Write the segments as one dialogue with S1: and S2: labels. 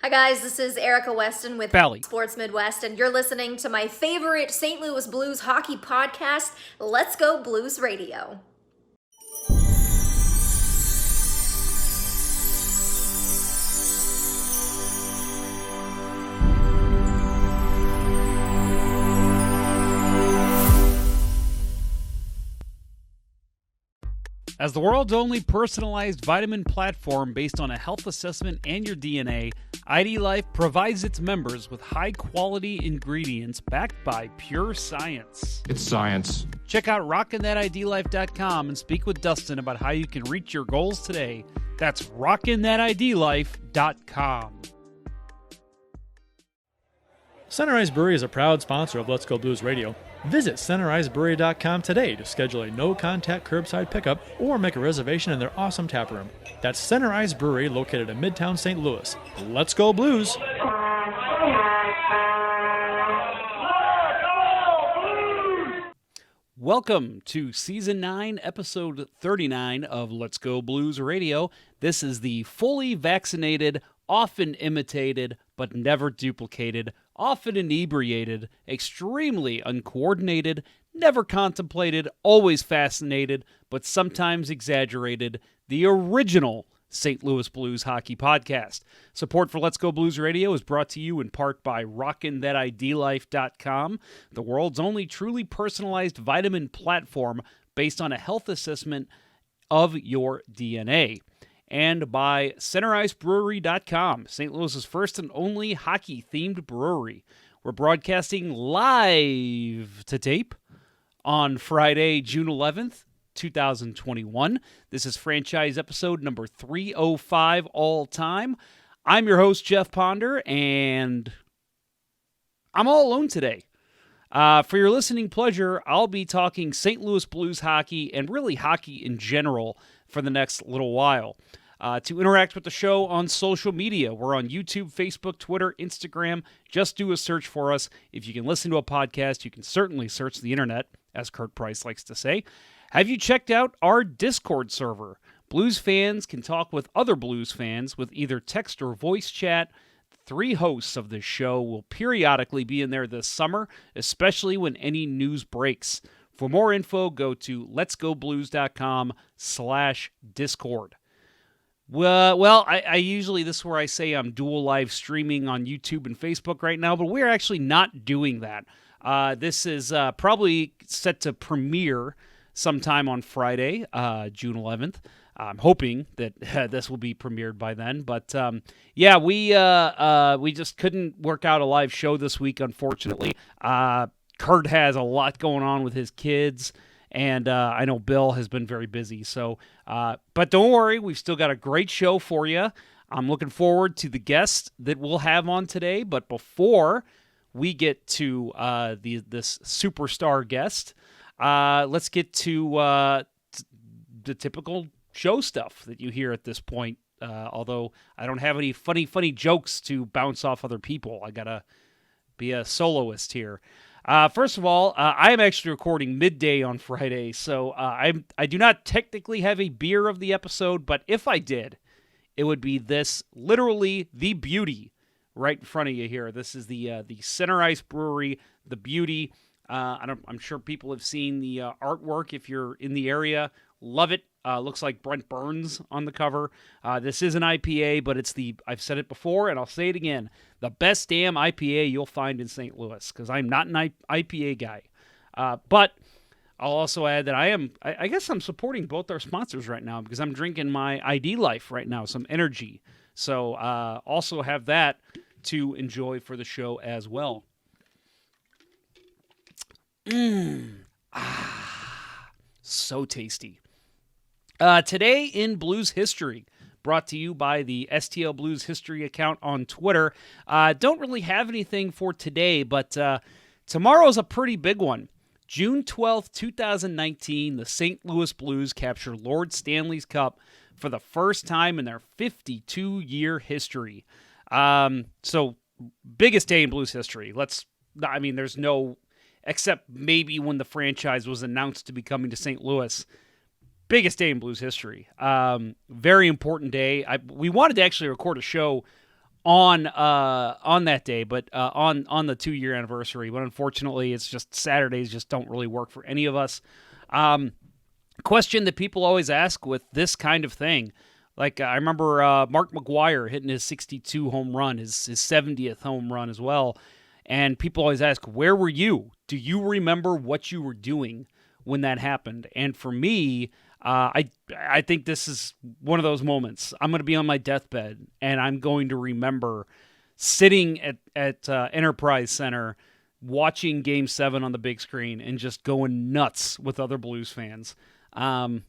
S1: Hi guys, this is Erica Weston with
S2: Valley
S1: Sports Midwest, and you're listening to my favorite St. Louis Blues hockey podcast, Let's Go Blues Radio.
S2: As the world's only personalized vitamin platform based on a health assessment and your DNA, ID Life provides its members with high-quality ingredients backed by pure science.
S3: It's science.
S2: Check out rockinthatidlife.com and speak with Dustin about how you can reach your goals today. That's rockinthatidlife.com.
S4: Center Ice Brewery is a proud sponsor of Let's Go Blues Radio. Visit centericebrewery.com today to schedule a no-contact curbside pickup or make a reservation in their awesome tap room. That's Center Ice Brewery, located in Midtown St. Louis. Let's go Blues!
S2: Welcome to Season 9, Episode 39 of Let's Go Blues Radio. This is the fully vaccinated, often imitated, but never duplicated, often inebriated, extremely uncoordinated, never contemplated, always fascinated, but sometimes exaggerated, the original St. Louis Blues Hockey Podcast. Support for Let's Go Blues Radio is brought to you in part by rockinthatidlife.com, the world's only truly personalized vitamin platform based on a health assessment of your DNA. And by CenterIceBrewery.com, St. Louis's first and only hockey-themed brewery. We're broadcasting live to tape on Friday, June 11th, 2021. This is franchise episode number 305 all time. I'm your host, Jeff Ponder, and I'm all alone today. For your listening pleasure, I'll be talking St. Louis Blues hockey and really hockey in general for the next little while. To interact with the show on social media, we're on YouTube, Facebook, Twitter, Instagram. Just do a search for us. If you can listen to a podcast, you can certainly search the internet, as Kurt Price likes to say. Have you checked out our Discord server? Blues fans can talk with other Blues fans with either text or voice chat. 3 hosts of this show will periodically be in there this summer, especially when any news breaks. For more info, go to letsgoblues.com/Discord. Well, I usually, this is where I say I'm dual live streaming on YouTube and Facebook right now, but we're actually not doing that. This is probably set to premiere sometime on Friday, June 11th. I'm hoping that this will be premiered by then. But yeah, we just couldn't work out a live show this week, unfortunately. Kurt has a lot going on with his kids. And I know Bill has been very busy. So, but don't worry, we've still got a great show for you. I'm looking forward to the guests that we'll have on today. But before we get to this superstar guest, let's get to the typical show stuff that you hear at this point. Although I don't have any funny jokes to bounce off other people. I gotta be a soloist here. First of all, I am actually recording midday on Friday, so I do not technically have a beer of the episode, but if I did, it would be this, literally the beauty right in front of you here. This is the Center Ice Brewery, the beauty. I'm sure people have seen the artwork if you're in the area. Love it. Looks like Brent Burns on the cover. This is an IPA, but it's I've said it before, and I'll say it again, the best damn IPA you'll find in St. Louis, because I'm not an IPA guy. But I'll also add that I guess I'm supporting both our sponsors right now, because I'm drinking my ID Life right now, some energy. So also have that to enjoy for the show as well. So tasty. Today in Blues History, brought to you by the STL Blues History account on Twitter. Don't really have anything for today, but tomorrow's a pretty big one. June 12th, 2019, the St. Louis Blues capture Lord Stanley's Cup for the first time in their 52-year history. So, biggest day in Blues history. There's no, except maybe when the franchise was announced to be coming to St. Louis. Biggest day in Blues history. Very important day. We wanted to actually record a show on that day, but on the 2-year anniversary. But unfortunately, it's just Saturdays just don't really work for any of us. Question that people always ask with this kind of thing. Like, I remember Mark McGwire hitting his 62 home run, his 70th home run as well. And people always ask, where were you? Do you remember what you were doing when that happened? And for me, I think this is one of those moments. I'm going to be on my deathbed, and I'm going to remember sitting at Enterprise Center, watching Game 7 on the big screen, and just going nuts with other Blues fans. Going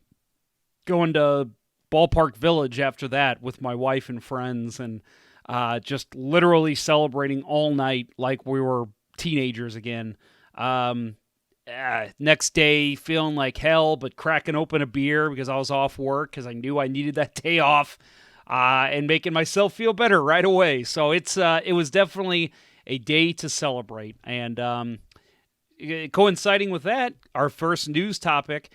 S2: to Ballpark Village after that with my wife and friends, and just literally celebrating all night like we were teenagers again. Next day, feeling like hell, but cracking open a beer because I was off work because I knew I needed that day off, and making myself feel better right away. So it was definitely a day to celebrate. And coinciding with that, our first news topic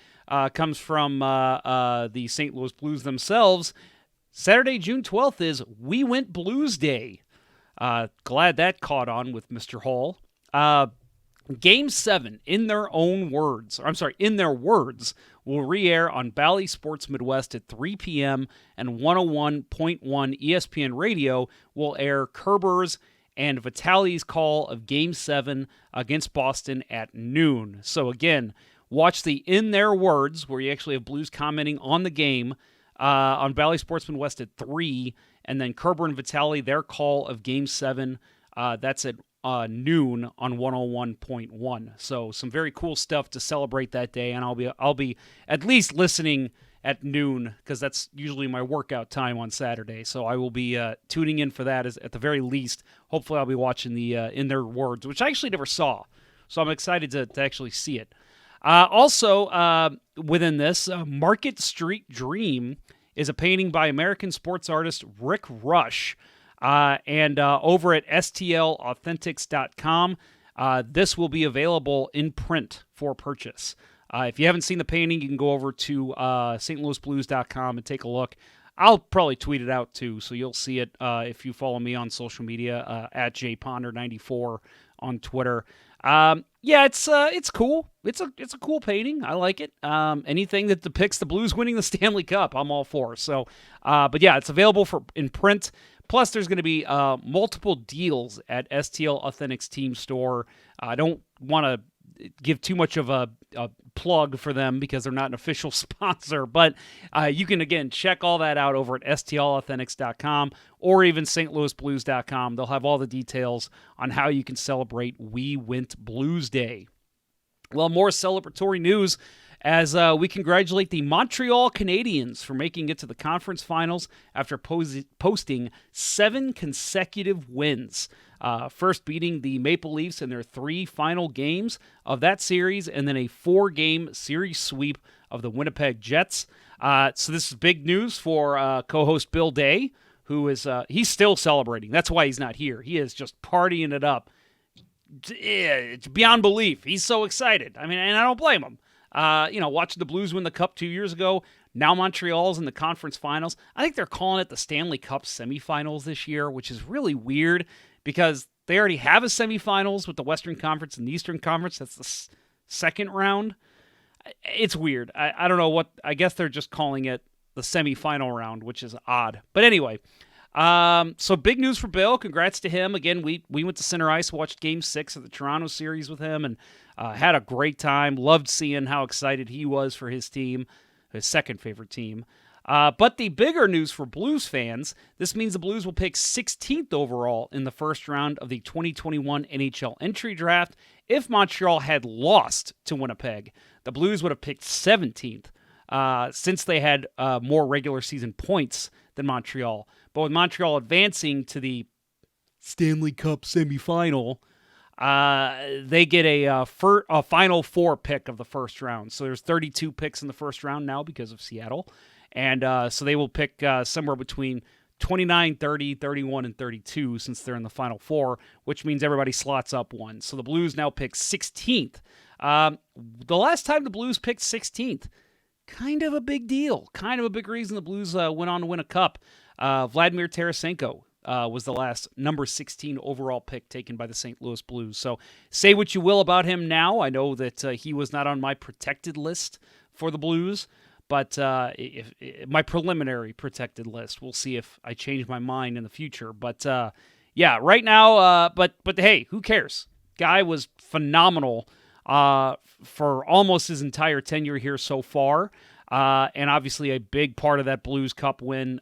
S2: comes from the St. Louis Blues themselves. Saturday, June 12th is We Went Blues Day. Glad that caught on with Mr. Hall. Game 7, in their words, will re-air on Bally Sports Midwest at 3 p.m. and 101.1 ESPN Radio will air Kerber's and Vitale's call of Game 7 against Boston at noon. So again, watch the In Their Words, where you actually have Blues commenting on the game, on Bally Sports Midwest at 3, and then Kerber and Vitale, their call of Game 7, that's at noon on 101.1. So some very cool stuff to celebrate that day, and I'll be at least listening at noon because that's usually my workout time on Saturday. So I will be tuning in for that at the very least. Hopefully I'll be watching the In Their Words, which I actually never saw. So I'm excited to actually see it. Also, within this, Market Street Dream is a painting by American sports artist Rick Rush. And over at STLauthentics.com, this will be available in print for purchase. If you haven't seen the painting, you can go over to stlouisblues.com and take a look. I'll probably tweet it out too, so you'll see it if you follow me on social media at jponder94 on Twitter. Yeah, it's cool. It's a cool painting. I like it. Anything that depicts the Blues winning the Stanley Cup, I'm all for. So, but yeah, it's available in print. Plus, there's going to be multiple deals at STL Authentics Team Store. I don't want to give too much of a plug for them because they're not an official sponsor, but you can, again, check all that out over at STLauthentics.com or even stlouisblues.com. They'll have all the details on how you can celebrate We Went Blues Day. Well, more celebratory news as we congratulate the Montreal Canadiens for making it to the conference finals after posting 7 consecutive wins. First beating the Maple Leafs in their 3 final games of that series, and then a 4-game series sweep of the Winnipeg Jets. So this is big news for co-host Bill Day, who is he's still celebrating. That's why he's not here. He is just partying it up. It's beyond belief. He's so excited. I mean, and I don't blame him. Watching the Blues win the Cup 2 years ago. Now Montreal's in the conference finals. I think they're calling it the Stanley Cup semifinals this year, which is really weird because they already have a semifinals with the Western Conference and the Eastern Conference. That's the second round. It's weird. I don't know what. I guess they're just calling it the semifinal round, which is odd. But anyway, so big news for Bill. Congrats to him. Again, we went to Center Ice, watched Game 6 of the Toronto series with him, and had a great time. Loved seeing how excited he was for his team, his second favorite team. But the bigger news for Blues fans, this means the Blues will pick 16th overall in the first round of the 2021 NHL entry draft. If Montreal had lost to Winnipeg, the Blues would have picked 17th since they had more regular season points than Montreal. But with Montreal advancing to the Stanley Cup semifinal, they get a Final Four pick of the first round. So there's 32 picks in the first round now because of Seattle. And so they will pick somewhere between 29, 30, 31, and 32 since they're in the Final Four, which means everybody slots up one. So the Blues now pick 16th. The last time the Blues picked 16th, kind of a big deal. Kind of a big reason the Blues went on to win a cup. Vladimir Tarasenko was the last number 16 overall pick taken by the St. Louis Blues. So say what you will about him now. I know that he was not on my protected list for the Blues, but if my preliminary protected list. We'll see if I change my mind in the future. But yeah, right now, but hey, who cares? Guy was phenomenal for almost his entire tenure here so far. And obviously a big part of that Blues Cup win.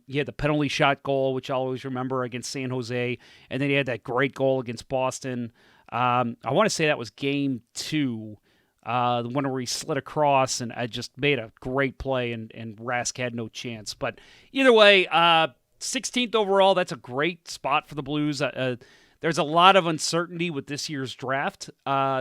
S2: He had the penalty shot goal, which I'll always remember, against San Jose. And then he had that great goal against Boston. I want to say that was game 2, the one where he slid across and I just made a great play and Rask had no chance. But either way, 16th overall, that's a great spot for the Blues. There's a lot of uncertainty with this year's draft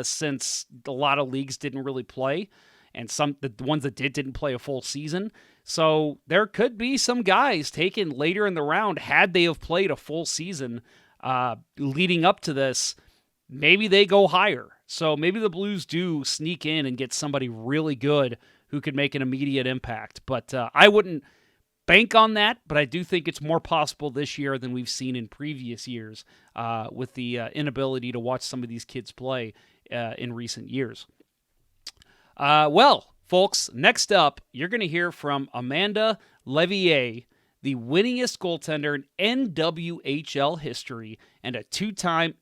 S2: since a lot of leagues didn't really play. And the ones that didn't play a full season. So there could be some guys taken later in the round had they have played a full season leading up to this. Maybe they go higher. So maybe the Blues do sneak in and get somebody really good who could make an immediate impact. But I wouldn't bank on that, but I do think it's more possible this year than we've seen in previous years with the inability to watch some of these kids play in recent years. Well, folks, next up, you're going to hear from Amanda Leveille, the winningest goaltender in NWHL history and a 2-time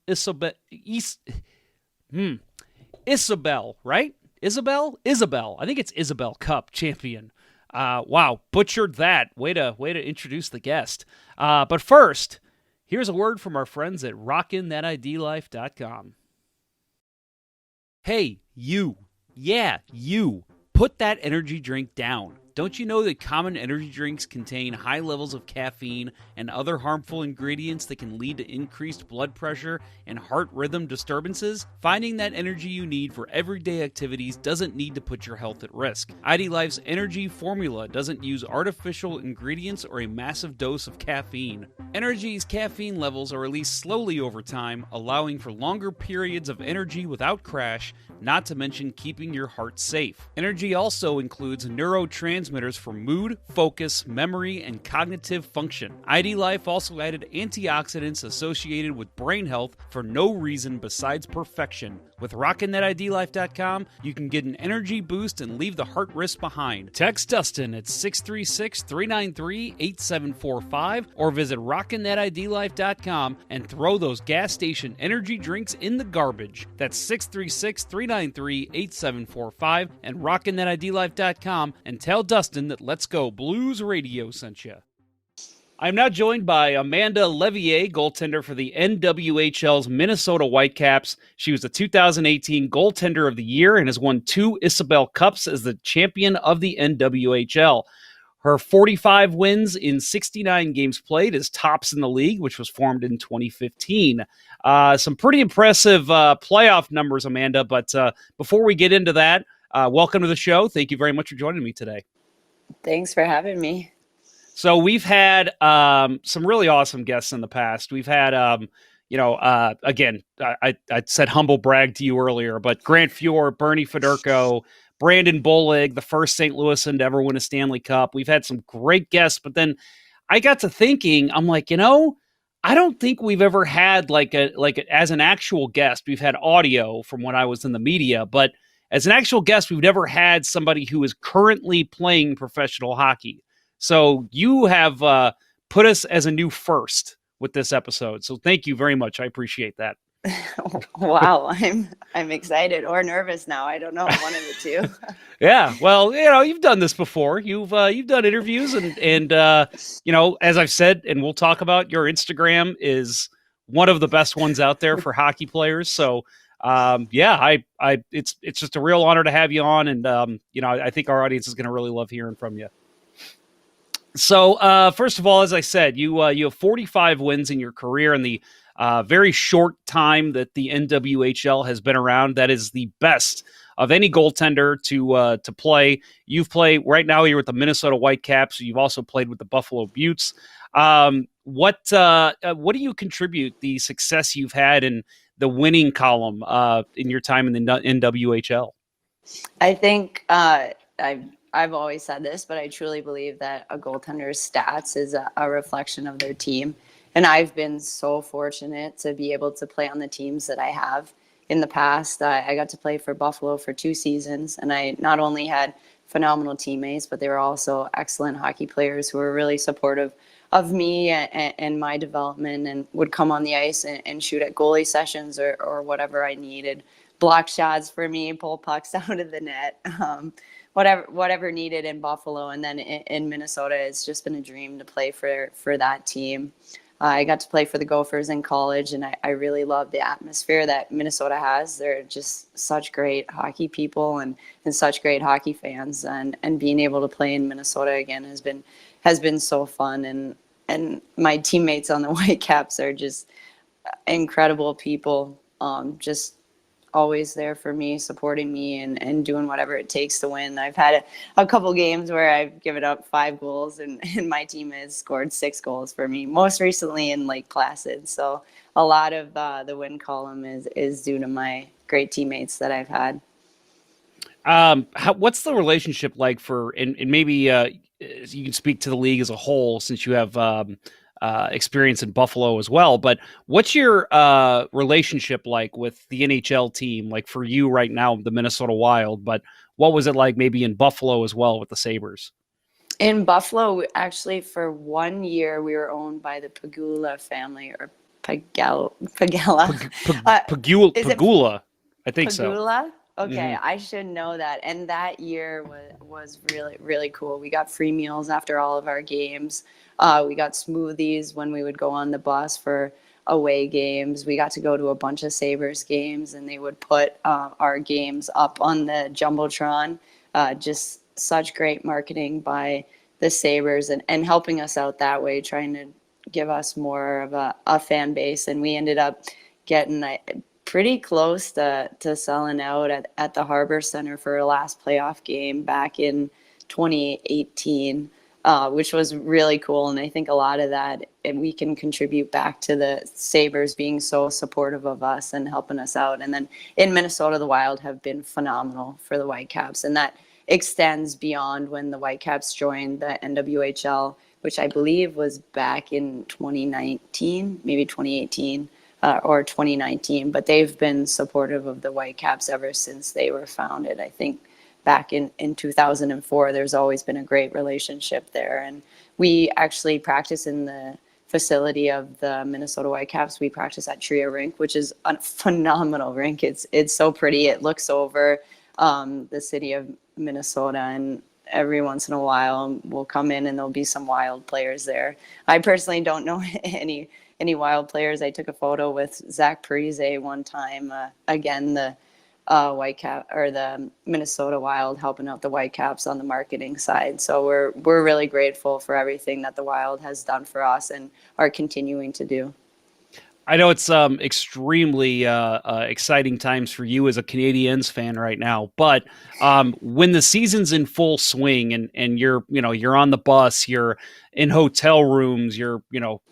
S2: Isabel, right? Isabel. I think it's Isabel Cup champion. Wow, butchered that. Way to introduce the guest. But first, here's a word from our friends at RockinThatIDLife.com. Hey, you. Yeah, you. Put that energy drink down. Don't you know that common energy drinks contain high levels of caffeine and other harmful ingredients that can lead to increased blood pressure and heart rhythm disturbances? Finding that energy you need for everyday activities doesn't need to put your health at risk. ID Life's energy formula doesn't use artificial ingredients or a massive dose of caffeine. Energy's caffeine levels are released slowly over time, allowing for longer periods of energy without crash, not to mention keeping your heart safe. Energy also includes neurotransmitters for mood, focus, memory, and cognitive function. ID Life also added antioxidants associated with brain health for no reason besides perfection. With RockinThatIDLife.com, you can get an energy boost and leave the heart risk behind. Text Dustin at 636-393-8745 or visit RockinThatIDLife.com and throw those gas station energy drinks in the garbage. That's 636-393-8745 and RockinThatIDLife.com and tell Dustin that Let's Go Blues Radio sent you. I'm now joined by Amanda Leveille, goaltender for the NWHL's Minnesota Whitecaps. She was the 2018 Goaltender of the Year and has won 2 Isabel Cups as the champion of the NWHL. Her 45 wins in 69 games played is tops in the league, which was formed in 2015. Some pretty impressive playoff numbers, Amanda, but before we get into that, welcome to the show. Thank you very much for joining me today.
S3: Thanks for having me.
S2: So we've had some really awesome guests in the past. We've had, again, I said humble brag to you earlier, but Grant Fjord, Bernie Federko, Brandon Bollig, the first St. Louisan to ever win a Stanley Cup. We've had some great guests, but then I got to thinking, I'm like, I don't think we've ever had as an actual guest. We've had audio from when I was in the media, but as an actual guest, we've never had somebody who is currently playing professional hockey. So you have put us as a new first with this episode. So thank you very much. I appreciate that.
S3: Wow, I'm excited or nervous now. I don't know, one of the two.
S2: Yeah, well, you've done this before. You've done interviews, and as I've said, and we'll talk about, your Instagram is one of the best ones out there for hockey players. So. It's just a real honor to have you on, and I think our audience is going to really love hearing from you. So, first of all, as I said, you have 45 wins in your career in the very short time that the NWHL has been around. That is the best of any goaltender to play. You've played right now. You're with the Minnesota Whitecaps. You've also played with the Buffalo Buttes. What do you contribute the success you've had in the winning column in your time in the NWHL?
S3: I think I've always said this, but I truly believe that a goaltender's stats is a reflection of their team. I've been so fortunate to be able to play on the teams that I have. In the past, I got to play for Buffalo for 2 seasons, and I not only had phenomenal teammates, but they were also excellent hockey players who were really supportive of me and my development, and would come on the ice and shoot at goalie sessions or whatever I needed. Block shots for me, pull pucks out of the net, whatever needed in Buffalo. And then in Minnesota, it's just been a dream to play for that team. I got to play for the Gophers in college, and I really love the atmosphere that Minnesota has. They're just such great hockey people and such great hockey fans. And being able to play in Minnesota again has been so fun. And my teammates on the Whitecaps are just incredible people, just always there for me, supporting me and doing whatever it takes to win. I've had a couple games where I've given up 5 goals and my team has scored 6 goals for me, most recently in Lake Placid. So a lot of the win column is due to my great teammates that I've had.
S2: What's the relationship like and maybe you can speak to the league as a whole, since you have experience in Buffalo as well, but what's your relationship like with the NHL team? Like for you right now, the Minnesota Wild, but what was it like maybe in Buffalo as well with the Sabres?
S3: In Buffalo, actually, for 1 year, we were owned by the Pagula family, or Pagula.
S2: Pagula, I think so.
S3: Pagula? Okay,
S2: Mhm.
S3: I should know that. And that year was really, really cool. We got free meals after all of our games. We got smoothies when we would go on the bus for away games. We got to go to a bunch of Sabres games, and they would put our games up on the Jumbotron. Just such great marketing by the Sabres and helping us out that way, trying to give us more of a fan base. And we ended up getting pretty close to selling out at the Harbor Center for our last playoff game back in 2018, which was really cool. And I think a lot of that, and we can contribute back to the Sabres being so supportive of us and helping us out. And then in Minnesota, the Wild have been phenomenal for the Whitecaps. And that extends beyond when the Whitecaps joined the NWHL, which I believe was back in 2019, maybe 2018. Or 2019, but they've been supportive of the Whitecaps ever since they were founded. I think back in 2004, there's always been a great relationship there. And we actually practice in the facility of the Minnesota Whitecaps. We practice at Tria Rink, which is a phenomenal rink. It's so pretty. It looks over the city of Minnesota, and every once in a while we'll come in and there'll be some Wild players there. I personally don't know any Wild players. I took a photo with Zach Parise one time. Again, the Whitecap or the Minnesota Wild helping out the Whitecaps on the marketing side. So we're really grateful for everything that the Wild has done for us and are continuing to do.
S2: I know it's extremely exciting times for you as a Canadiens fan right now, but when the season's in full swing and you're on the bus, you're in hotel rooms, you're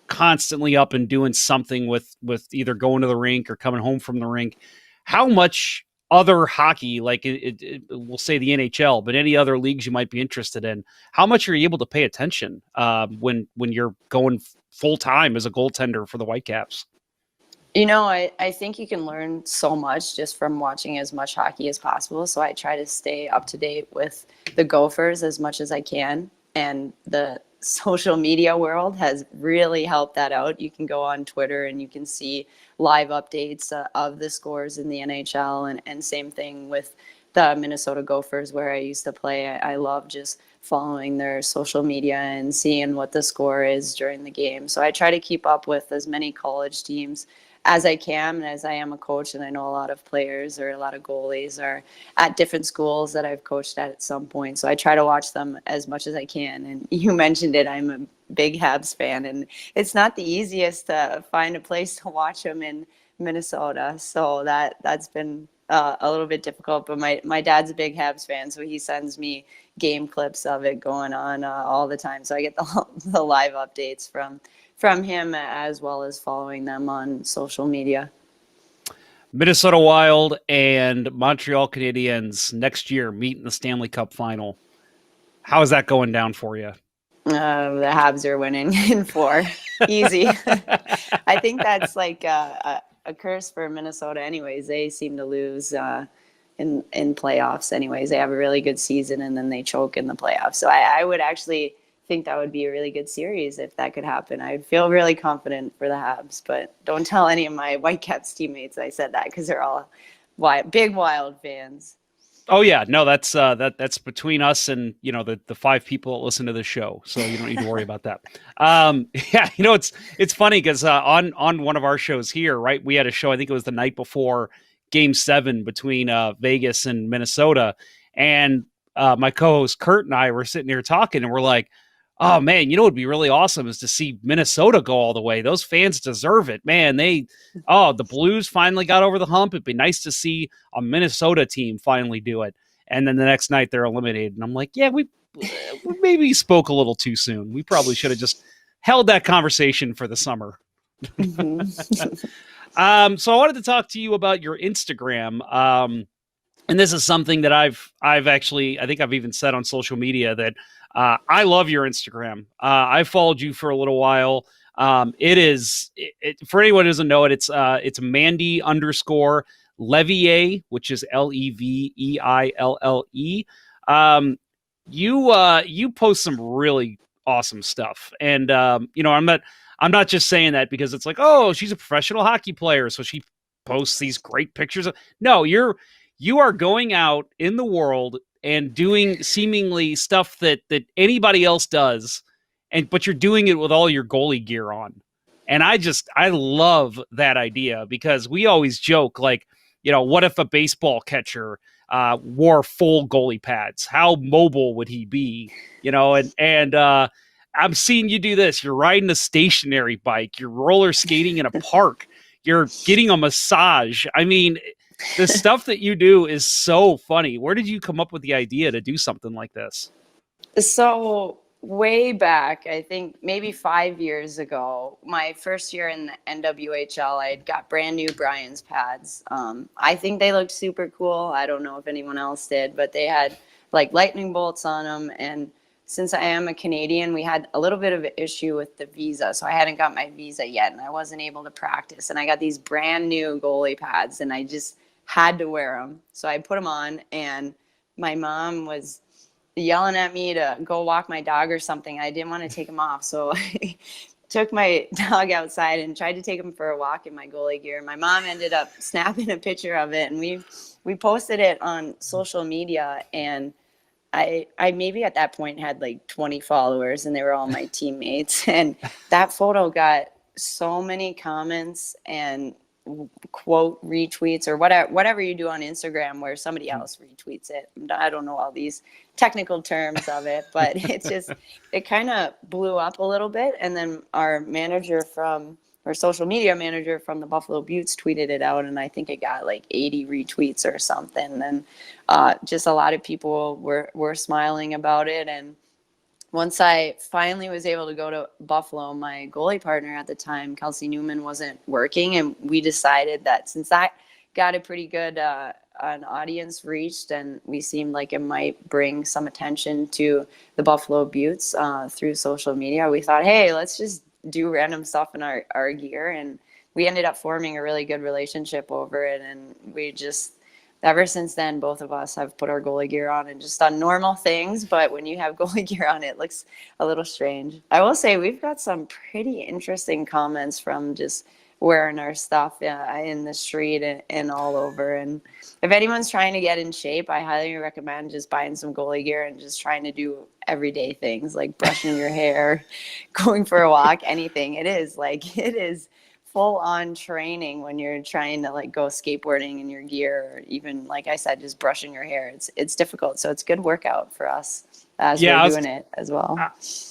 S2: constantly up and doing something with either going to the rink or coming home from the rink, how much other hockey, like we'll say the NHL, but any other leagues you might be interested in, how much are you able to pay attention when you're going full time as a goaltender for the Whitecaps?
S3: I think you can learn so much just from watching as much hockey as possible. So I try to stay up to date with the Gophers as much as I can. And the social media world has really helped that out. You can go on Twitter and you can see live updates of the scores in the NHL, and same thing with the Minnesota Gophers where I used to play. I love just following their social media and seeing what the score is during the game. So I try to keep up with as many college teams as I can, and as I am a coach, and I know a lot of players or a lot of goalies are at different schools that I've coached at some point. So I try to watch them as much as I can. And you mentioned it, I'm a big Habs fan, and it's not the easiest to find a place to watch them in Minnesota. So that's been a little bit difficult, but my dad's a big Habs fan, so he sends me game clips of it going on all the time. So I get the live updates from him, as well as following them on social media.
S2: Minnesota Wild and Montreal Canadiens next year meet in the Stanley Cup final. How is that going down for you?
S3: The Habs are winning in 4. Easy. I think that's like a curse for Minnesota anyways. They seem to lose in playoffs anyways. They have a really good season and then they choke in the playoffs. So I would actually think that would be a really good series if that could happen. I'd feel really confident for the Habs, but don't tell any of my Whitecaps teammates I said that because they're all big Wild fans.
S2: Oh yeah, no, that's between us and the 5 people that listen to the show, so you don't need to worry about that. Yeah, it's funny because on one of our shows here, right, we had a show. I think it was the night before Game 7 between Vegas and Minnesota, and my co-host Kurt and I were sitting here talking, and we're like, oh man, what would be really awesome is to see Minnesota go all the way. Those fans deserve it, man. The Blues finally got over the hump. It'd be nice to see a Minnesota team finally do it. And then the next night they're eliminated. And I'm like, yeah, we maybe spoke a little too soon. We probably should have just held that conversation for the summer. Mm-hmm. So I wanted to talk to you about your Instagram. And this is something that I've actually, I think I've even said on social media that I love your Instagram. I followed you for a little while. It is for anyone who doesn't know it, it's Mandy _Leveille, which is Leveille. You post some really awesome stuff, and I'm not just saying that because it's like, oh, she's a professional hockey player, so she posts these great pictures. No, you are going out in the world and doing seemingly stuff that anybody else does, but you're doing it with all your goalie gear on. And I love that idea because we always joke, like, what if a baseball catcher wore full goalie pads? How mobile would he be? And I'm seeing you do this. You're riding a stationary bike. You're roller skating in a park. You're getting a massage. I mean, the stuff that you do is so funny. Where did you come up with the idea to do something like this?
S3: So way back, I think maybe 5 years ago, my first year in the NWHL, I got brand new Brian's pads. I think they looked super cool. I don't know if anyone else did, but they had like lightning bolts on them. And since I am a Canadian, we had a little bit of an issue with the visa. So I hadn't got my visa yet and I wasn't able to practice. And I got these brand new goalie pads and I just had to wear them. So I put them on and my mom was yelling at me to go walk my dog or something. I didn't want to take them off. So I took my dog outside and tried to take him for a walk in my goalie gear. My mom ended up snapping a picture of it and we posted it on social media, and I maybe at that point had like 20 followers and they were all my teammates. And that photo got so many comments and quote retweets or whatever you do on Instagram where somebody else retweets it. I don't know all these technical terms of it, but it kind of blew up a little bit. And then our social media manager from the Buffalo Buttes tweeted it out, and I think it got like 80 retweets or something. And just a lot of people were smiling about it. And once I finally was able to go to Buffalo, my goalie partner at the time, Kelsey Newman, wasn't working. And we decided that since that got a pretty good an audience reached and we seemed like it might bring some attention to the Buffalo Buttes through social media, we thought, hey, let's just do random stuff in our gear. And we ended up forming a really good relationship over it. And we just... ever since then, both of us have put our goalie gear on and just done normal things. But when you have goalie gear on, it looks a little strange. I will say we've got some pretty interesting comments from just wearing our stuff in the street and all over. And if anyone's trying to get in shape, I highly recommend just buying some goalie gear and just trying to do everyday things like brushing your hair, going for a walk, anything. It is full on training when you're trying to like go skateboarding in your gear, or even, like I said, just brushing your hair. It's difficult. So it's a good workout for us as we're doing it as well.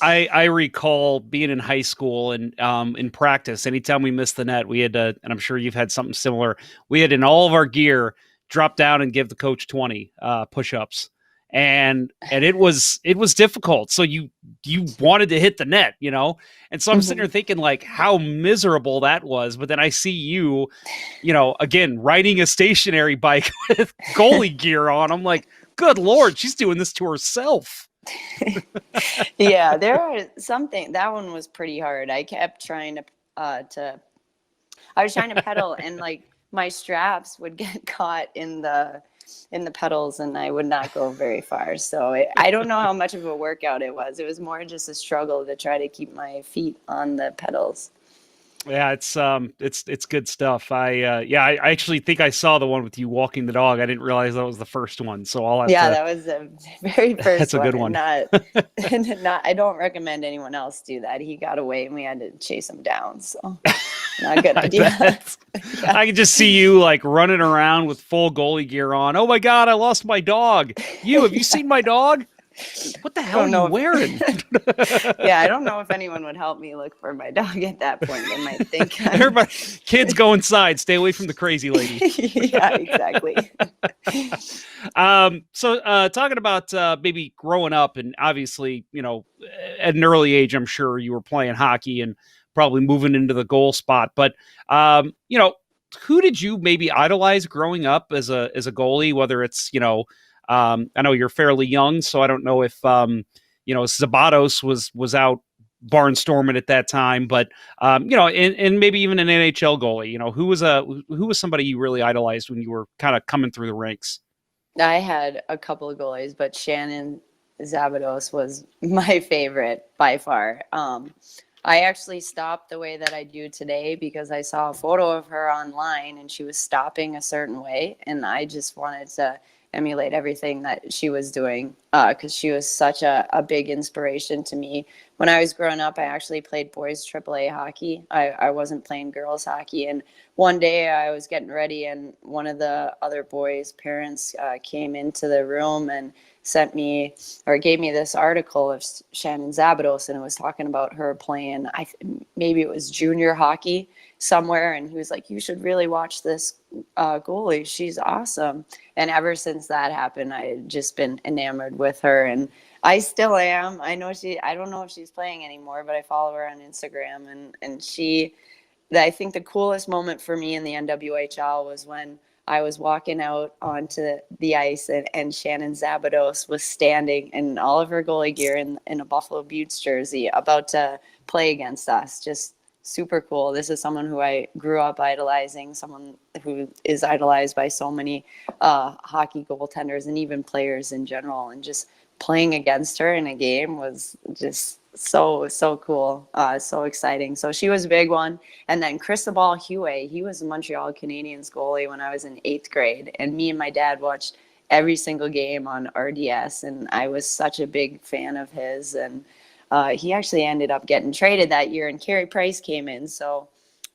S2: I recall being in high school and in practice, anytime we missed the net, we had to, and I'm sure you've had something similar, we had in all of our gear drop down and give the coach 20 push-ups. And it was difficult. So you wanted to hit the net, And so I'm sitting there thinking like how miserable that was. But then I see you, again, riding a stationary bike with goalie gear on. I'm like, good Lord, she's doing this to herself.
S3: Yeah, there are something, that one was pretty hard. I kept trying I was trying to pedal, and like my straps would get caught in the pedals, and I would not go very far. So I don't know how much of a workout it was. It was more just a struggle to try to keep my feet on the pedals.
S2: Yeah, it's good stuff. I actually think I saw the one with you walking the dog. I didn't realize that was the first one. So I'll have
S3: Yeah,
S2: to.
S3: that was the very first
S2: That's a good one.
S3: And not, I don't recommend anyone else do that. He got away and we had to chase him down. So not a good idea.
S2: Yeah. I can just see you like running around with full goalie gear on. Oh my God, I lost my dog. Have you seen my dog? What the hell are you wearing?
S3: Yeah, I don't know if anyone would help me look for my dog at that point. They might think
S2: everybody, kids, go inside. Stay away from the crazy lady.
S3: Yeah, exactly.
S2: So talking about maybe growing up, and obviously, at an early age, I'm sure you were playing hockey and probably moving into the goal spot. But who did you maybe idolize growing up as a goalie? Whether it's I know you're fairly young, so I don't know if Zabatos was out barnstorming at that time, but and maybe even an NHL goalie. Who was somebody you really idolized when you were kind of coming through the ranks?
S3: I had a couple of goalies, but Shannon Zabatos was my favorite by far. I actually stopped the way that I do today because I saw a photo of her online and she was stopping a certain way, and I just wanted to emulate everything that she was doing because she was such a big inspiration to me. When I was growing up, I actually played boys AAA hockey. I wasn't playing girls hockey. And one day I was getting ready and one of the other boys' parents came into the room and gave me this article of Shannon Zabatos, and it was talking about her playing, maybe it was junior hockey somewhere, and he was like, you should really watch this goalie. She's awesome. And ever since that happened, I've just been enamored with her, and I still am. I don't know if she's playing anymore, but I follow her on Instagram, and I think the coolest moment for me in the NWHL was when I was walking out onto the ice and Shannon Zabatos was standing in all of her goalie gear in a Buffalo Buttes jersey about to play against us. Just super cool. This is someone who I grew up idolizing, someone who is idolized by so many hockey goaltenders and even players in general. And just playing against her in a game was just so cool, so exciting. So she was a big one. And then Cristobal Huey, he was a Montreal Canadiens goalie when I was in 8th grade, and me and my dad watched every single game on RDS, and I was such a big fan of his. And he actually ended up getting traded that year, and Carey Price came in. So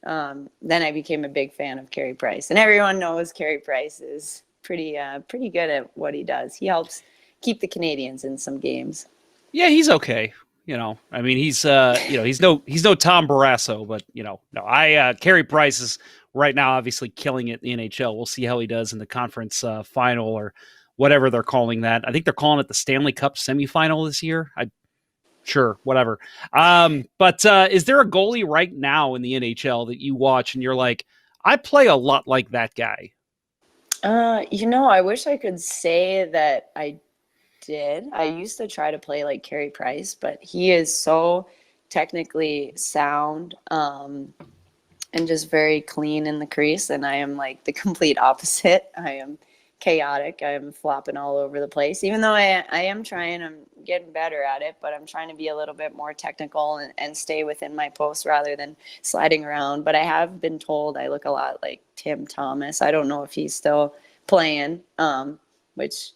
S3: then I became a big fan of Carey Price, and everyone knows Carey Price is pretty good at what he does. He helps keep the Canadiens in some games.
S2: Yeah, he's okay. I mean, he's he's no Tom Barrasso, but Carey Price is right now obviously killing it in the NHL. We'll see how he does in the conference final or whatever they're calling that. I think they're calling it the Stanley Cup semifinal this year. Sure, whatever. But is there a goalie right now in the NHL that you watch and you're like, I play a lot like that guy?
S3: I wish I could say that I did. I used to try to play like Carey Price, but he is so technically sound and just very clean in the crease, and I am like the complete opposite. I am chaotic. I am flopping all over the place, even though I am trying. I'm getting better at it, but I'm trying to be a little bit more technical and stay within my post rather than sliding around. But I have been told I look a lot like Tim Thomas. I don't know if he's still playing, which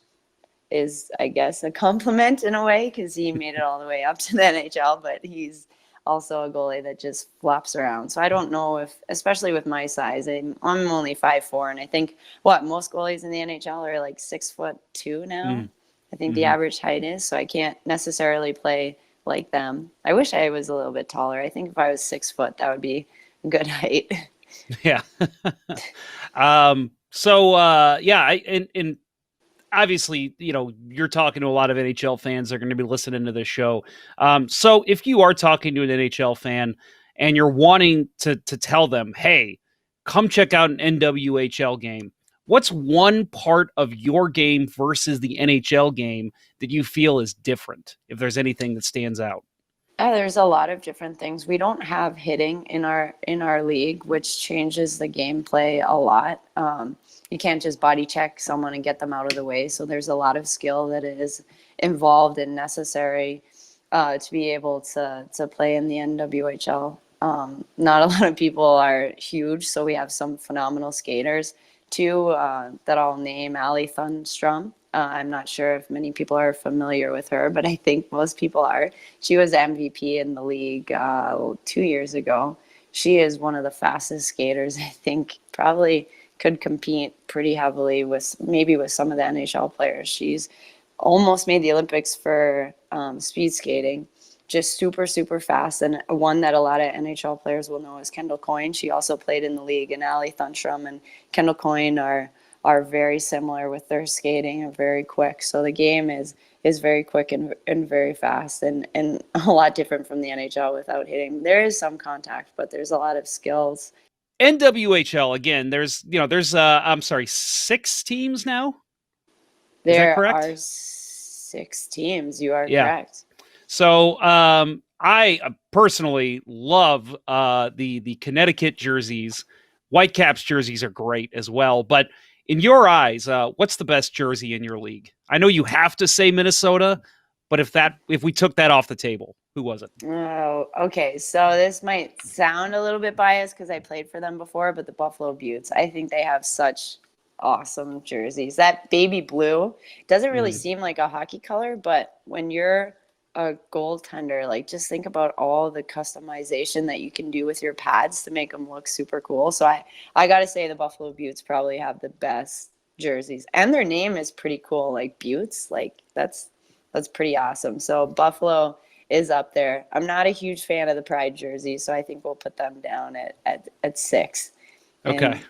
S3: is, I guess, a compliment in a way because he made it all the way up to the NHL, but he's also a goalie that just flops around. So I don't know if, especially with my size, I'm only 5'4", and I think most goalies in the NHL are like 6'2" now. I think the average height is, so I can't necessarily play like them. I wish I was a little bit taller. I think if I was 6 foot, that would be a good height.
S2: Yeah. And obviously, you're talking to a lot of NHL fans that are going to be listening to this show. So if you are talking to an NHL fan and you're wanting to tell them, hey, come check out an NWHL game, What's one part of your game versus the NHL game that you feel is different, if there's anything that stands out?
S3: There's a lot of different things. We don't have hitting in our league, which changes the gameplay a lot. You can't just body check someone and get them out of the way. So there's a lot of skill that is involved and necessary to be able to play in the NWHL. Not a lot of people are huge, so we have some phenomenal skaters. Two that I'll name, Ali Thunstrom. I'm not sure if many people are familiar with her, but I think most people are. She was MVP in the league 2 years ago. She is one of the fastest skaters. I think probably could compete pretty heavily with some of the NHL players. She's almost made the Olympics for speed skating. Just super, super fast. And one that a lot of NHL players will know is Kendall Coyne. She also played in the league. And Ali Thunstrom and Kendall Coyne are very similar with their skating and very quick. So the game is very quick and very fast and a lot different from the NHL without hitting. There is some contact, but there's a lot of skills.
S2: NWHL, again, there's 6 teams now?
S3: There are 6 teams. You are correct.
S2: So I personally love the Connecticut jerseys. Whitecaps jerseys are great as well. But in your eyes, what's the best jersey in your league? I know you have to say Minnesota, but if we took that off the table, who was it?
S3: Oh, okay. So this might sound a little bit biased because I played for them before, but the Buffalo Beauts, I think they have such awesome jerseys. That baby blue doesn't really seem like a hockey color, but when you're a goaltender, like just think about all the customization that you can do with your pads to make them look super cool. So I gotta say the Buffalo Beauts probably have the best jerseys, and their name is pretty cool, like Beauts. Like that's pretty awesome. So Buffalo is up there. I'm not a huge fan of the Pride jersey, so I think we'll put them down at 6.
S2: Okay.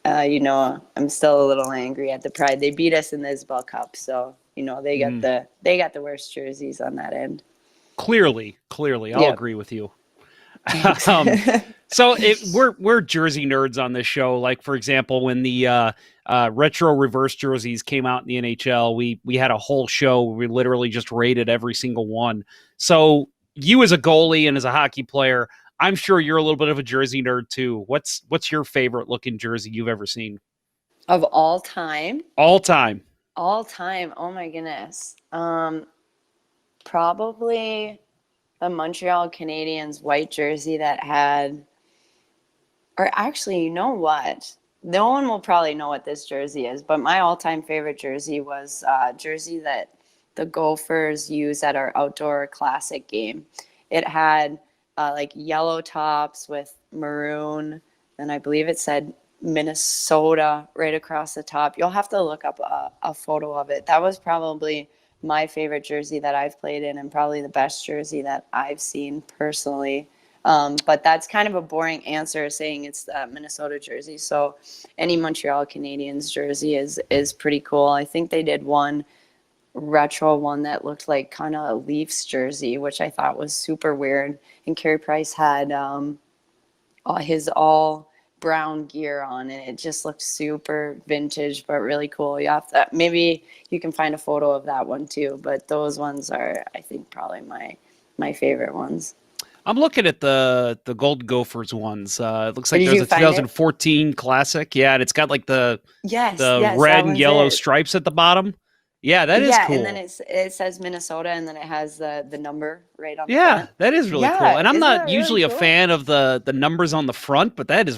S3: And, I'm still a little angry at the Pride. They beat us in the Isabel Cup, so they got the worst jerseys on that end.
S2: Clearly, I'll agree with you. So we're jersey nerds on this show. Like, for example, when the retro reverse jerseys came out in the NHL, we had a whole show where we literally just rated every single one. So you as a goalie and as a hockey player, I'm sure you're a little bit of a jersey nerd too. What's your favorite looking jersey you've ever seen?
S3: Of all time?
S2: All time.
S3: All time. Oh my goodness. Probably the Montreal Canadiens white jersey that had, or actually, you know what? No one will probably know what this jersey is, but my all-time favorite jersey was a jersey that the Gophers use at our outdoor classic game. It had like yellow tops with maroon, and I believe it said Minnesota right across the top. You'll have to look up a photo of it. That was probably my favorite jersey that I've played in, and probably the best jersey that I've seen personally. But that's kind of a boring answer, saying it's the Minnesota jersey. So any Montreal Canadiens jersey is pretty cool. I think they did one retro one that looked like kind of a Leafs jersey, which I thought was super weird. And Carey Price had his all brown gear on, and it just looked super vintage but really cool. Maybe you can find a photo of that one too, but those ones are, I think, probably my favored ones.
S2: I'm looking at the Golden Gophers ones. It looks like there's a 2014 classic. Yeah, and it's got like the red and yellow stripes at the bottom. Yeah, that is cool.
S3: And then it says Minnesota, and then it has the number right on the
S2: front.
S3: front.
S2: That is really cool. And I'm not usually a fan of the numbers on the front, but that's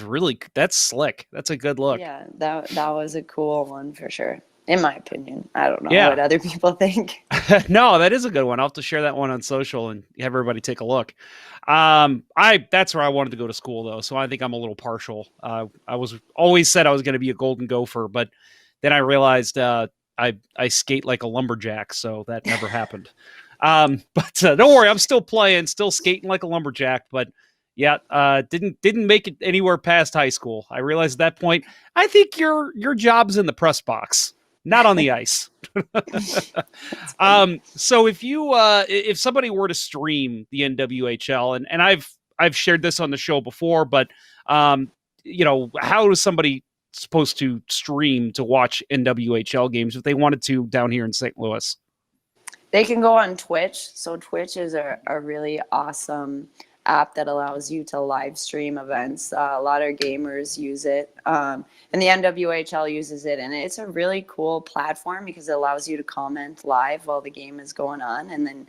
S2: slick. That's a good look.
S3: Yeah, that was a cool one for sure. In my opinion. I don't know what other people think.
S2: No, that is a good one. I'll have to share that one on social and have everybody take a look. That's where I wanted to go to school though, so I think I'm a little partial. I was always said I was going to be a Golden Gopher, but then I realized I skate like a lumberjack, so that never happened. But don't worry, I'm still playing, still skating like a lumberjack, but didn't make it anywhere past high school. I realized at that point, I think your job's in the press box, not on the ice. So if somebody were to stream the NWHL, and I've shared this on the show before, but how does somebody supposed to stream to watch NWHL games if they wanted to down here in St. Louis?
S3: They can go on Twitch. So Twitch is a really awesome app that allows you to live stream events. A lot of gamers use it, and the NWHL uses it, and it's a really cool platform because it allows you to comment live while the game is going on, and then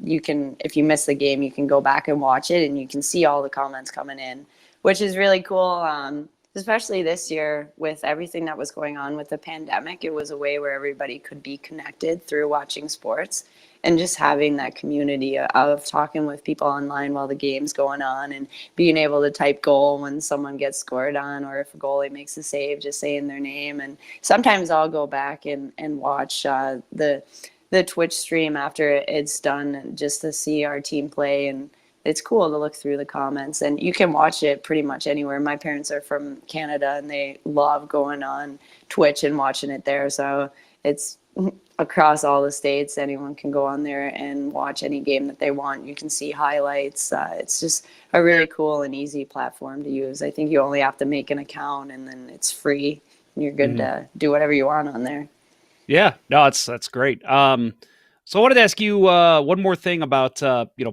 S3: you can, if you miss the game, you can go back and watch it, and you can see all the comments coming in, which is really cool. Especially this year with everything that was going on with the pandemic, it was a way where everybody could be connected through watching sports and just having that community of talking with people online while the game's going on and being able to type goal when someone gets scored on, or if a goalie makes a save, just saying their name. And sometimes I'll go back and watch the Twitch stream after it's done just to see our team play, and it's cool to look through the comments, and you can watch it pretty much anywhere. My parents are from Canada and they love going on Twitch and watching it there. So it's across all the states. Anyone can go on there and watch any game that they want. You can see highlights. It's just a really cool and easy platform to use. I think you only have to make an account and then it's free and you're good to do whatever you want on there.
S2: Yeah, no, that's great. So I wanted to ask you one more thing about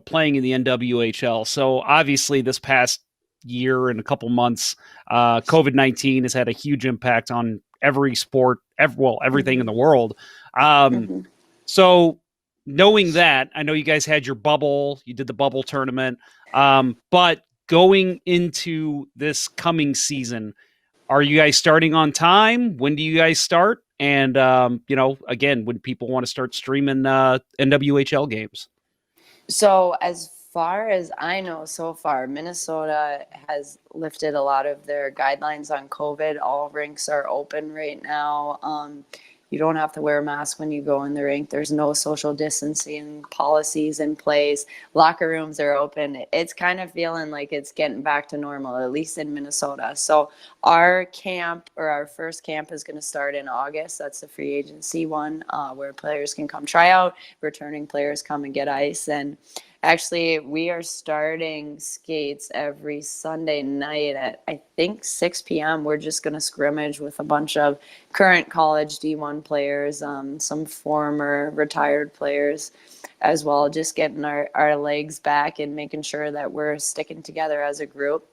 S2: playing in the NWHL. So obviously this past year and a couple months, COVID-19 has had a huge impact on every sport, everything in the world. So knowing that, I know you guys had your bubble, you did the bubble tournament, but going into this coming season, are you guys starting on time? When do you guys start? And, again, when people want to start streaming NWHL games?
S3: So as far as I know so far, Minnesota has lifted a lot of their guidelines on COVID. All rinks are open right now. You don't have to wear a mask when you go in the rink. There's no social distancing policies in place. Locker rooms are open. It's kind of feeling like it's getting back to normal, at least in Minnesota. So our camp, or our first camp, is going to start in August. That's the free agency one, where players can come try out, returning players come and get ice. And actually, we are starting skates every Sunday night at, I think, 6 p.m. We're just going to scrimmage with a bunch of current college D1 players, some former retired players as well, just getting our legs back and making sure that we're sticking together as a group.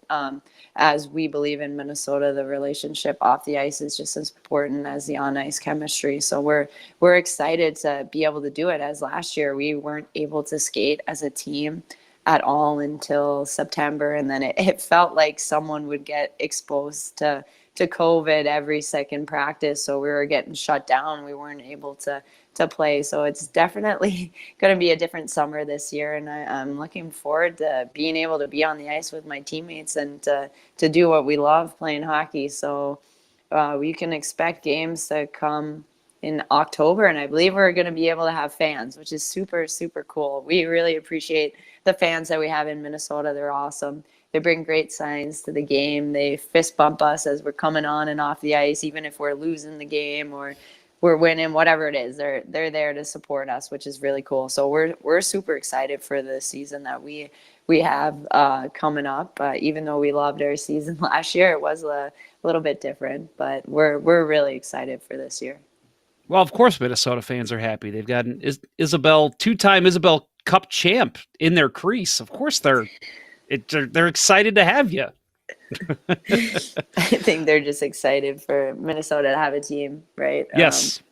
S3: As we believe in Minnesota, the relationship off the ice is just as important as the on-ice chemistry. So we're excited to be able to do it, as last year we weren't able to skate as a team at all until September. And then it felt like someone would get exposed to COVID every second practice. So we were getting shut down. We weren't able to play. So it's definitely going to be a different summer this year. And I'm looking forward to being able to be on the ice with my teammates and to do what we love, playing hockey. So we can expect games to come in October. And I believe we're going to be able to have fans, which is super, super cool. We really appreciate the fans that we have in Minnesota. They're awesome. They bring great signs to the game. They fist bump us as we're coming on and off the ice, even if we're losing the game or we're winning, whatever it is. They're there to support us, which is really cool. So we're super excited for the season that we have coming up. Even though we loved our season last year, it was a little bit different, but we're really excited for this year.
S2: Well, of course, Minnesota fans are happy. They've got an two-time Isabel Cup champ in their crease. Of course, they're excited to have you.
S3: I think they're just excited for Minnesota to have a team, right?
S2: Yes.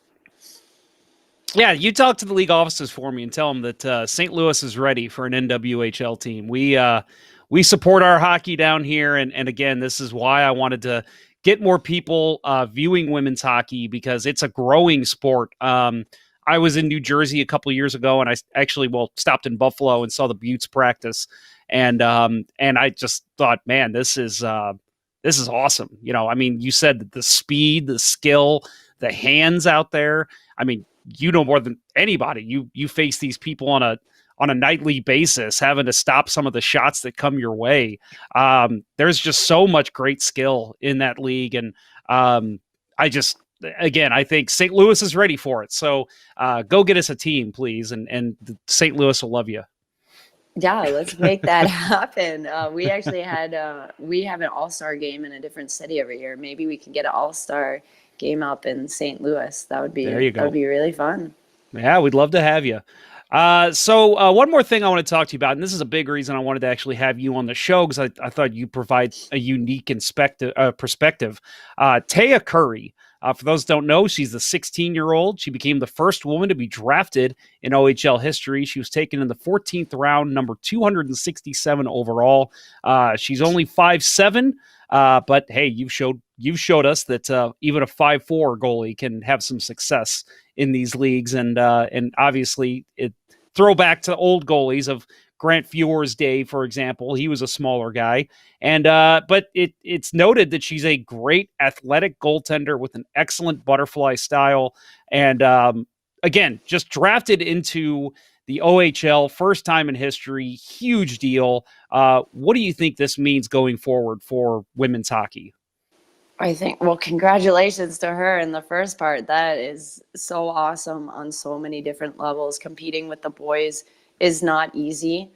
S2: Yeah, you talk to the league offices for me and tell them that St. Louis is ready for an NWHL team. We support our hockey down here, and again, this is why I wanted to get more people viewing women's hockey, because it's a growing sport. I was in New Jersey a couple of years ago, and I actually stopped in Buffalo and saw the Buttes practice, and I just thought, man, this is awesome. I mean, you said that the speed, the skill, the hands out there. I mean, you know more than anybody. You face these people on a nightly basis, having to stop some of the shots that come your way. There's just so much great skill in that league, and I think St. Louis is ready for it. So go get us a team, please, and St. Louis will love you.
S3: Yeah, let's make that happen. We actually we have an all-star game in a different city every year. Maybe we can get an all-star game up in St. Louis.
S2: There you
S3: That would
S2: go.
S3: be really fun.
S2: Yeah, we'd love to have you. So one more thing I want to talk to you about, and this is a big reason I wanted to actually have you on the show because I thought you provide a unique perspective. Taya Curry, for those who don't know, she's the 16-year-old. She became the first woman to be drafted in OHL history. She was taken in the 14th round, number 267 overall. She's only 5'7", but hey, you've showed us that even a 5'4" goalie can have some success in these leagues, and obviously it throwback to old goalies of Grant Fuhr's day, for example. He was a smaller guy, and but it's noted that she's a great athletic goaltender with an excellent butterfly style, and again, just drafted into the OHL, first time in history, huge deal. What do you think this means going forward for women's hockey?
S3: I think, well, congratulations to her in the first part. That is so awesome on so many different levels. Competing with the boys is not easy,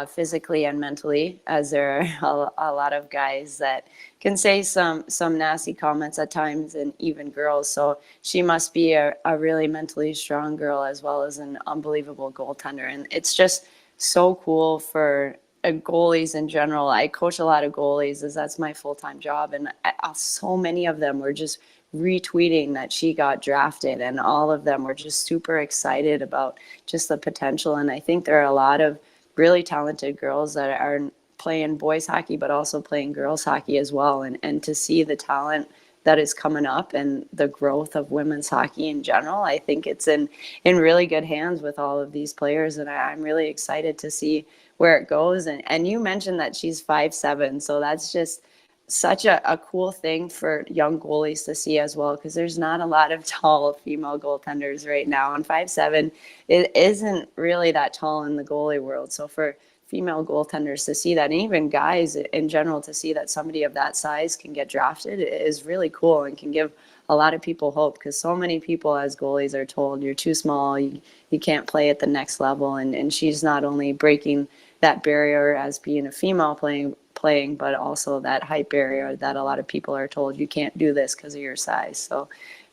S3: physically and mentally, as there are a lot of guys that can say some nasty comments at times, and even girls. So she must be a really mentally strong girl as well as an unbelievable goaltender. And it's just so cool for goalies in general. I coach a lot of goalies as that's my full-time job, and so many of them were just retweeting that she got drafted, and all of them were just super excited about just the potential. And I think there are a lot of really talented girls that are playing boys hockey but also playing girls hockey as well, and to see the talent that is coming up and the growth of women's hockey in general, I think it's in really good hands with all of these players, and I'm really excited to see where it goes. And you mentioned that she's 5'7", so that's just such a cool thing for young goalies to see as well, because there's not a lot of tall female goaltenders right now, and 5'7" it isn't really that tall in the goalie world. So for female goaltenders to see that, and even guys in general to see that somebody of that size can get drafted, is really cool and can give a lot of people hope, because so many people as goalies are told you're too small, you can't play at the next level, and she's not only breaking that barrier as being a female playing, but also that height barrier that a lot of people are told you can't do this because of your size. So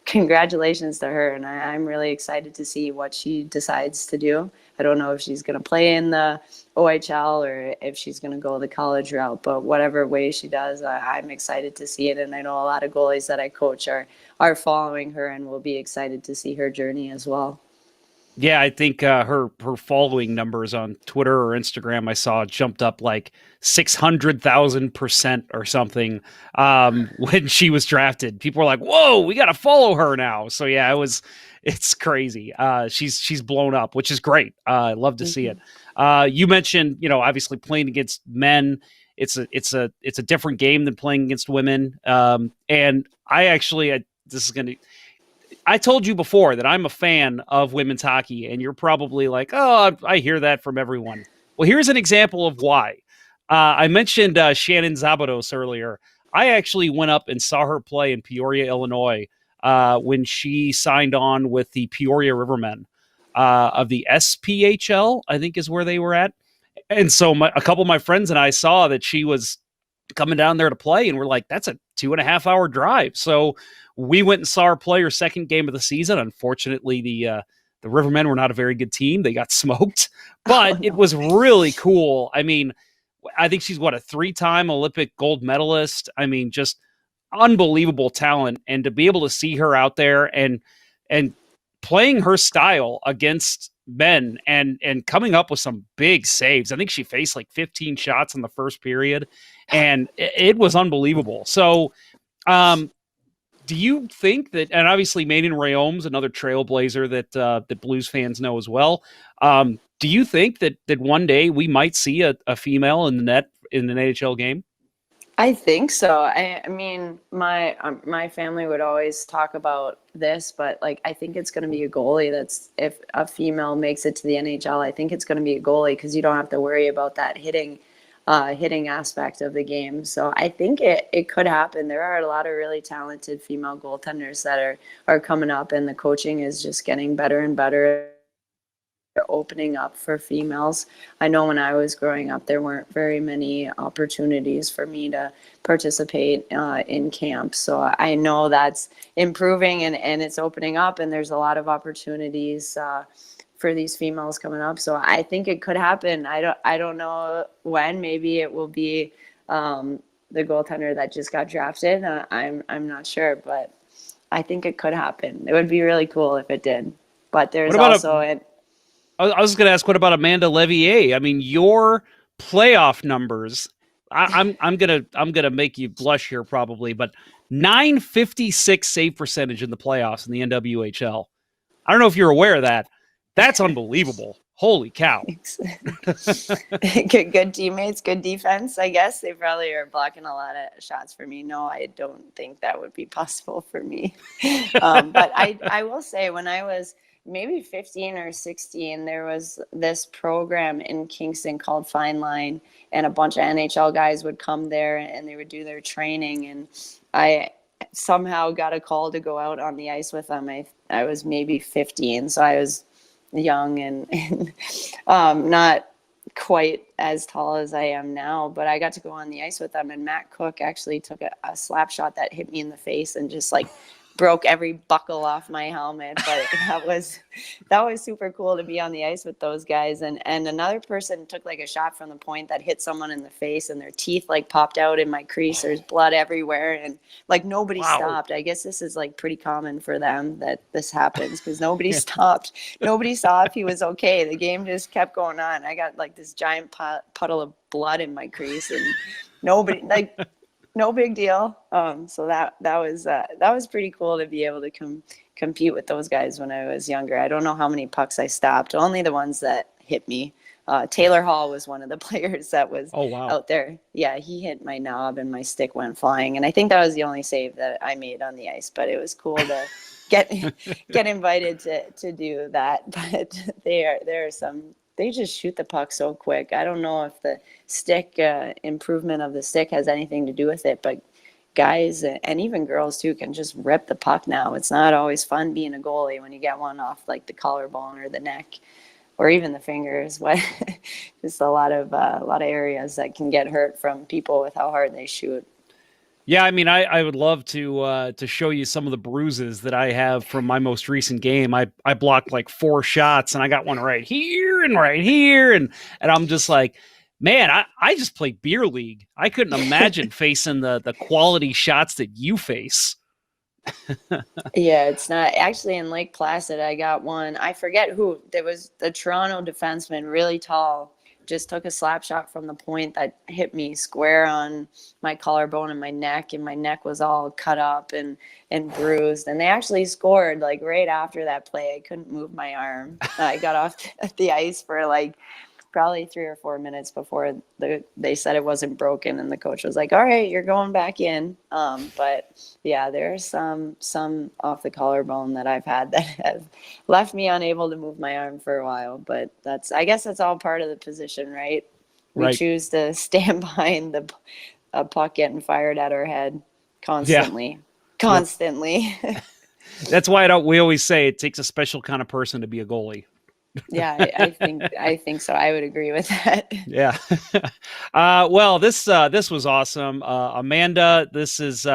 S3: congratulations to her, and I'm really excited to see what she decides to do. I don't know if she's going to play in the OHL or if she's going to go the college route, but whatever way she does, I'm excited to see it. And I know a lot of goalies that I coach are following her and will be excited to see her journey as well.
S2: Yeah, I think her following numbers on Twitter or Instagram I saw jumped up like 600,000% or something when she was drafted. People were like, "Whoa, we got to follow her now." So yeah, it's crazy. She's blown up, which is great. I love to see it. You mentioned, obviously playing against men. It's a different game than playing against women. And I told you before that I'm a fan of women's hockey, and you're probably like, "Oh, I hear that from everyone." Well, here's an example of why. I mentioned Shannon Zabados earlier. I actually went up and saw her play in Peoria, Illinois, when she signed on with the Peoria Rivermen of the SPHL, I think is where they were at. And so a couple of my friends and I saw that she was coming down there to play, and we're like, that's a 2.5 hour drive. So we went and saw her play her second game of the season. Unfortunately, the Rivermen were not a very good team. They got smoked, but
S3: Oh,
S2: it
S3: no.
S2: was really cool. I mean, I think she's a 3-time Olympic gold medalist. I mean, just unbelievable talent. And to be able to see her out there and playing her style against men and coming up with some big saves. I think she faced like 15 shots in the first period, and it was unbelievable. So, do you think that, and obviously Maiden Rayome's another trailblazer that Blues fans know as well. Do you think that one day we might see a female in the net in an NHL game?
S3: I think so. I mean, my family would always talk about this, but like I think it's going to be a goalie. That's if a female makes it to the NHL, I think it's going to be a goalie, because you don't have to worry about that hitting aspect of the game. So I think it could happen. There are a lot of really talented female goaltenders that are coming up, and the coaching is just getting better and better opening up for females. I know when I was growing up, there weren't very many opportunities for me to participate in camps. So I know that's improving and it's opening up, and there's a lot of opportunities for these females coming up. So I think it could happen. I don't know when. Maybe it will be the goaltender that just got drafted. I'm not sure, but I think it could happen. It would be really cool if it did. But there's also
S2: I was going to ask, what about Amanda Leveille? I mean, your playoff numbers. I'm gonna make you blush here probably, but 956 save percentage in the playoffs in the NWHL. I don't know if you're aware of that. That's unbelievable. Holy cow.
S3: Good teammates, good defense. I guess they probably are blocking a lot of shots for me. No, I don't think that would be possible for me. But I will say, when I was maybe 15 or 16, there was this program in Kingston called Fine Line, and a bunch of NHL guys would come there and they would do their training. And I somehow got a call to go out on the ice with them. I was maybe 15, so I was young and not quite as tall as I am now, but I got to go on the ice with them, and Matt Cook actually took a slap shot that hit me in the face and just like broke every buckle off my helmet. But that was super cool to be on the ice with those guys. And another person took like a shot from the point that hit someone in the face, and their teeth like popped out in my crease. There's blood everywhere, and like nobody stopped. I guess this is like pretty common for them that this happens, because nobody stopped. Nobody saw if he was okay. The game just kept going on. I got like this giant puddle of blood in my crease, and nobody like. No big deal. So that was pretty cool to be able to compete with those guys when I was younger. I don't know how many pucks I stopped, only the ones that hit me. Taylor Hall was one of the players that was out there. Yeah, he hit my knob and my stick went flying, and I think that was the only save that I made on the ice. But it was cool to get invited to do that. But there are some. They just shoot the puck so quick. I don't know if the stick improvement of the stick has anything to do with it, but guys and even girls too can just rip the puck now. It's not always fun being a goalie when you get one off like the collarbone or the neck or even the fingers. But just a lot of areas that can get hurt from people with how hard they shoot.
S2: Yeah, I mean, I would love to show you some of the bruises that I have from my most recent game. I blocked like 4 shots, and I got one right here and right here, and I'm just like, man, I just play beer league. I couldn't imagine facing the quality shots that you face.
S3: Yeah, it's not actually in Lake Placid. I got one. I forget who. There was the Toronto defenseman, really tall. Just took a slap shot from the point that hit me square on my collarbone and my neck was all cut up and bruised. And they actually scored like right after that play. I couldn't move my arm. I got off the ice for like probably 3 or 4 minutes before they said it wasn't broken, and the coach was like, all right, you're going back in. But yeah, there's some off the collarbone that I've had that have left me unable to move my arm for a while. But I guess that's all part of the position, right? We choose to stand behind a puck getting fired at our head constantly. Yeah.
S2: That's why we always say it takes a special kind of person to be a goalie.
S3: Yeah, I think so. I would agree with that.
S2: Yeah. Well, this was awesome. Amanda, this is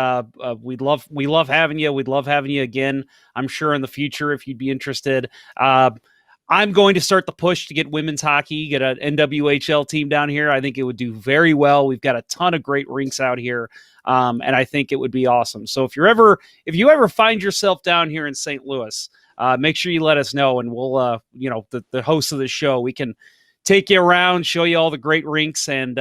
S2: we love having you. We'd love having you again, I'm sure, in the future if you'd be interested. I'm going to start the push to get women's hockey, get an NWHL team down here. I think it would do very well. We've got a ton of great rinks out here. And I think it would be awesome. So if you ever find yourself down here in St. Louis, make sure you let us know, and we'll, the hosts of the show, we can take you around, show you all the great rinks, and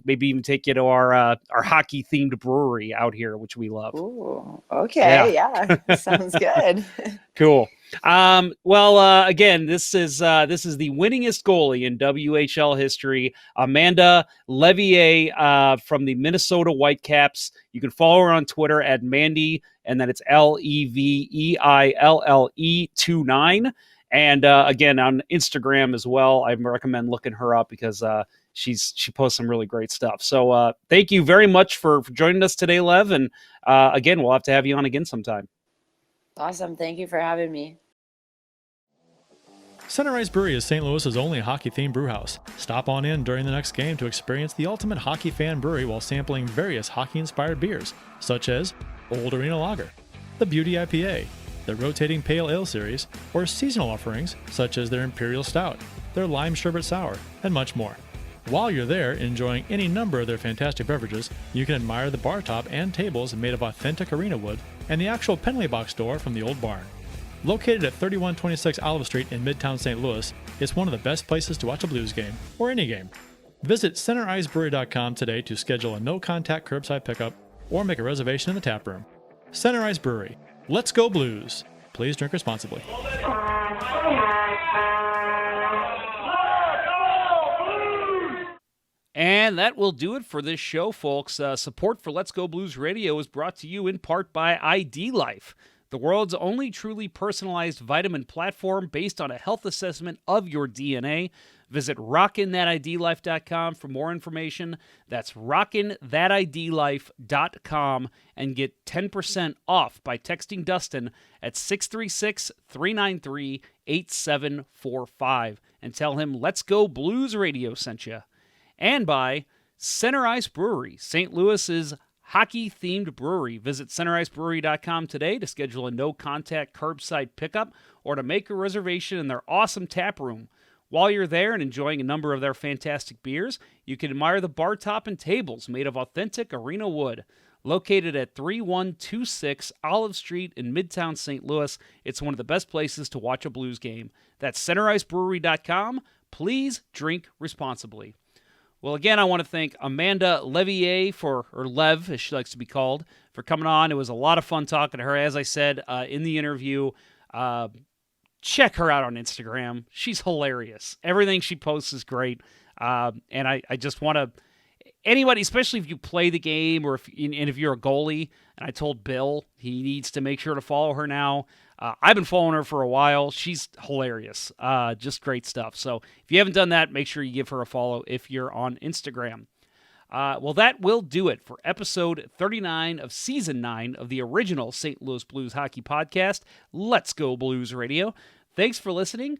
S2: maybe even take you to our hockey themed brewery out here, which we love.
S3: Ooh, okay. Yeah. Sounds good.
S2: Cool. Well, again, this is the winningest goalie in WHL history, Amanda Leveille, from the Minnesota Whitecaps. You can follow her on Twitter at Mandy, and then it's LEVEILLE29. And again, on Instagram as well. I recommend looking her up because she posts some really great stuff. So thank you very much for joining us today, Lev. And again, we'll have to have you on again sometime.
S3: Awesome. Thank you for having me.
S4: Center Ice Brewery is St. Louis's only hockey-themed brewhouse. Stop on in during the next game to experience the ultimate hockey fan brewery while sampling various hockey-inspired beers, such as Old Arena Lager, the Beauty IPA, the Rotating Pale Ale Series, or seasonal offerings such as their Imperial Stout, their Lime Sherbet Sour, and much more. While you're there enjoying any number of their fantastic beverages, you can admire the bar top and tables made of authentic arena wood and the actual penalty box door from the old barn. Located at 3126 Olive Street in Midtown St. Louis, it's one of the best places to watch a Blues game, or any game. Visit centericebrewery.com today to schedule a no-contact curbside pickup or make a reservation in the tap room. Center Ice Brewery. Let's go Blues! Please drink responsibly.
S2: And that will do it for this show, folks. Support for Let's Go Blues Radio is brought to you in part by ID Life, the world's only truly personalized vitamin platform based on a health assessment of your DNA. Visit rockinthatidlife.com for more information. That's rockinthatidlife.com and get 10% off by texting Dustin at 636-393-8745 and tell him Let's Go Blues Radio sent you. And by Center Ice Brewery, St. Louis's hockey-themed brewery. Visit centericebrewery.com today to schedule a no-contact curbside pickup or to make a reservation in their awesome tap room. While you're there and enjoying a number of their fantastic beers, you can admire the bar top and tables made of authentic arena wood. Located at 3126 Olive Street in Midtown St. Louis, it's one of the best places to watch a Blues game. That's centericebrewery.com. Please drink responsibly. Well, again, I want to thank Amanda Leveille, or Lev, as she likes to be called, for coming on. It was a lot of fun talking to her. As I said in the interview, check her out on Instagram. She's hilarious. Everything she posts is great. And I just want to, anybody, especially if you play the game or if you're a goalie, and I told Bill he needs to make sure to follow her now. I've been following her for a while. She's hilarious. Just great stuff. So if you haven't done that, make sure you give her a follow if you're on Instagram. Well, that will do it for episode 39 of Season 9 of the original St. Louis Blues Hockey Podcast, Let's Go Blues Radio. Thanks for listening.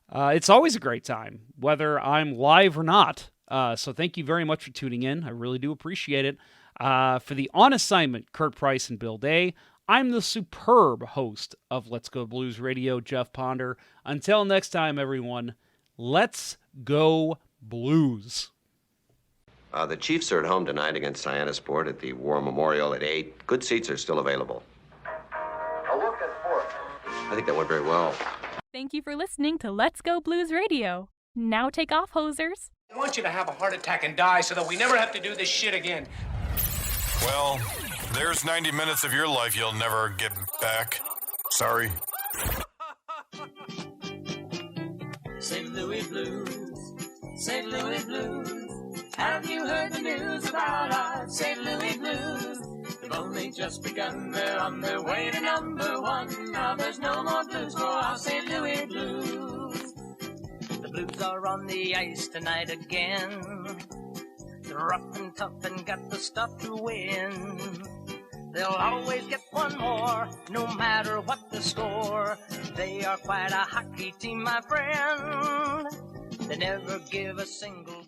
S2: It's always a great time, whether I'm live or not. So thank you very much for tuning in. I really do appreciate it. For the On Assignment, Kurt Price and Bill Day, I'm the superb host of Let's Go Blues Radio, Jeff Ponder. Until next time, everyone, let's go Blues.
S5: The Chiefs are at home tonight against Cyanosport at the War Memorial at 8. Good seats are still available.
S6: A look at fourth.
S5: I think that went very well.
S7: Thank you for listening to Let's Go Blues Radio. Now take off, hosers.
S8: I want you to have a heart attack and die so that we never have to do this shit again.
S9: Well, there's 90 minutes of your life you'll never get back. Sorry.
S10: St. Louis Blues, St. Louis Blues. Have you heard the news about our St. Louis Blues? They've only just begun, they're on their way to number one. Now there's no more blues for our St. Louis Blues. The Blues are on the ice tonight again. They're rough and tough and got the stuff to win. They'll always get one more, no matter what the score. They are quite a hockey team, my friend. They never give a single